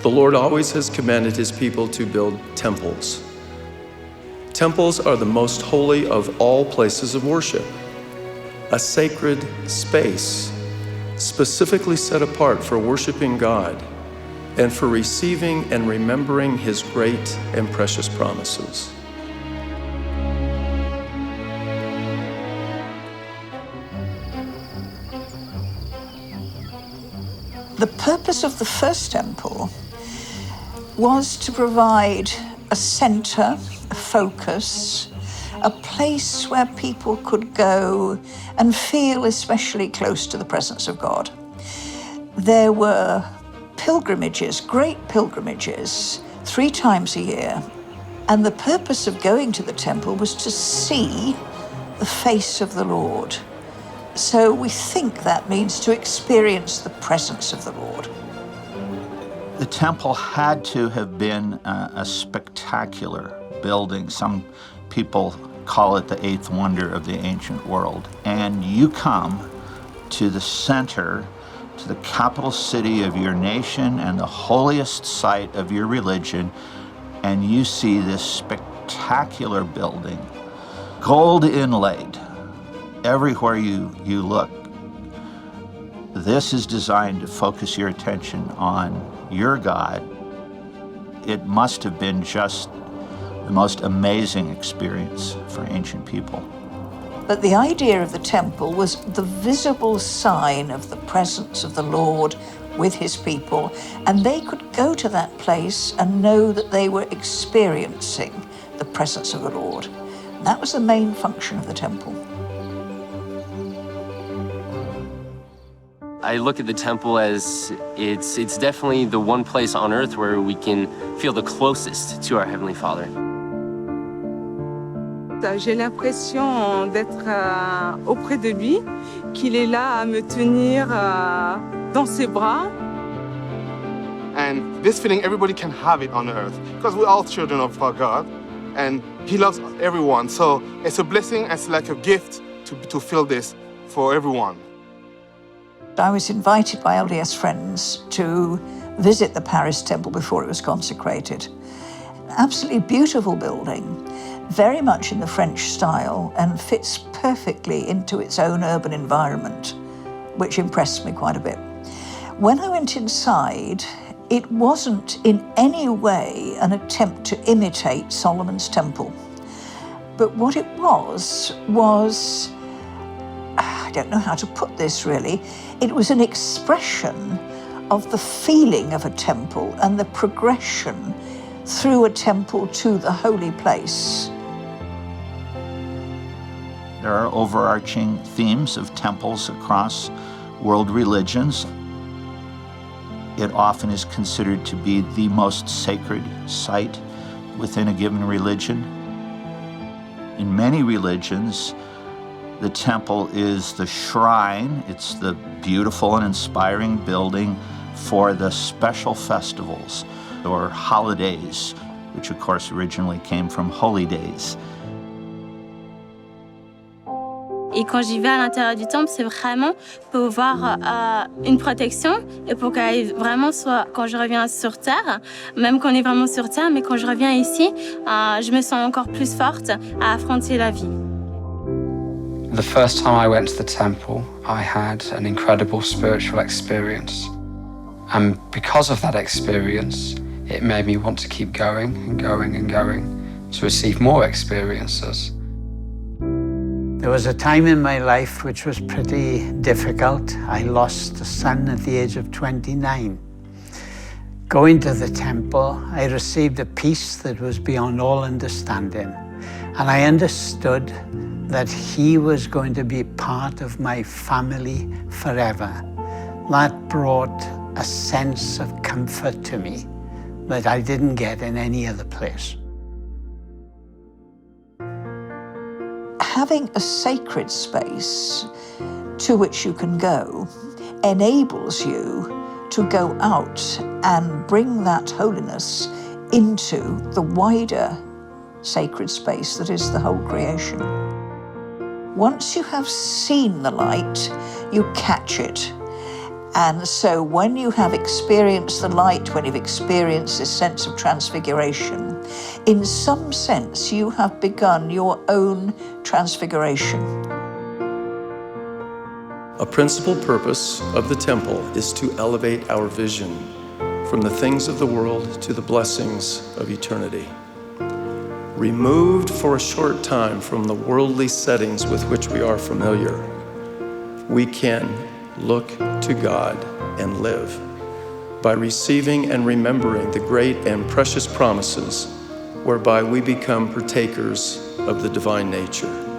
The Lord always has commanded his people to build temples. Temples are the most holy of all places of worship, a sacred space specifically set apart for worshiping God and for receiving and remembering his great and precious promises. The purpose of the first temple was to provide a center, a focus, a place where people could go and feel especially close to the presence of God. There were pilgrimages, great pilgrimages, 3 times a year, and the purpose of going to the temple was to see the face of the Lord. So we think that means to experience the presence of the Lord. The temple had to have been a spectacular building. Some people call it the 8th wonder of the ancient world. And you come to the center, to the capital city of your nation and the holiest site of your religion, and you see this spectacular building, gold inlaid. Everywhere you look, this is designed to focus your attention on your God. It must have been just the most amazing experience for ancient people. But the idea of the temple was the visible sign of the presence of the Lord with his people, and they could go to that place and know that they were experiencing the presence of the Lord. And that was the main function of the temple. I look at the temple as it's definitely the one place on earth where we can feel the closest to our Heavenly Father. J'ai l'impression d'être auprès de lui, qu'il est là à me tenir dans ses bras. And this feeling, everybody can have it on earth, because we're all children of our God, and he loves everyone. So it's a blessing, it's like a gift to feel this for everyone. I was invited by LDS friends to visit the Paris temple before it was consecrated. An absolutely beautiful building, very much in the French style, and fits perfectly into its own urban environment, which impressed me quite a bit. When I went inside, it wasn't in any way an attempt to imitate Solomon's temple. But what it was, I don't know how to put this really, it was an expression of the feeling of a temple and the progression through a temple to the holy place. There are overarching themes of temples across world religions. It often is considered to be the most sacred site within a given religion. In many religions, the temple is the shrine. It's the beautiful and inspiring building for the special festivals or holidays, which of course originally came from holy days. Et quand j'y vais à l'intérieur du temple, c'est vraiment pour voir une protection et pour qu'elle vraiment soit, quand je reviens sur Terre, même qu'on est vraiment sur Terre, mais quand je reviens ici, je me sens encore plus forte à affronter la vie. The first time I went to the temple, I had an incredible spiritual experience. And because of that experience, it made me want to keep going and going and going to receive more experiences. There was a time in my life which was pretty difficult. I lost a son at the age of 29. Going to the temple, I received a peace that was beyond all understanding. And I understood that he was going to be part of my family forever. That brought a sense of comfort to me that I didn't get in any other place. Having a sacred space to which you can go enables you to go out and bring that holiness into the wider sacred space that is the whole creation. Once you have seen the light, you catch it, And so when you have experienced the light, when you've experienced this sense of transfiguration, in some sense you have begun your own transfiguration. A principal purpose of the temple is to elevate our vision from the things of the world to the blessings of eternity. Removed for a short time from the worldly settings with which we are familiar, we can look to God and live by receiving and remembering the great and precious promises whereby we become partakers of the divine nature.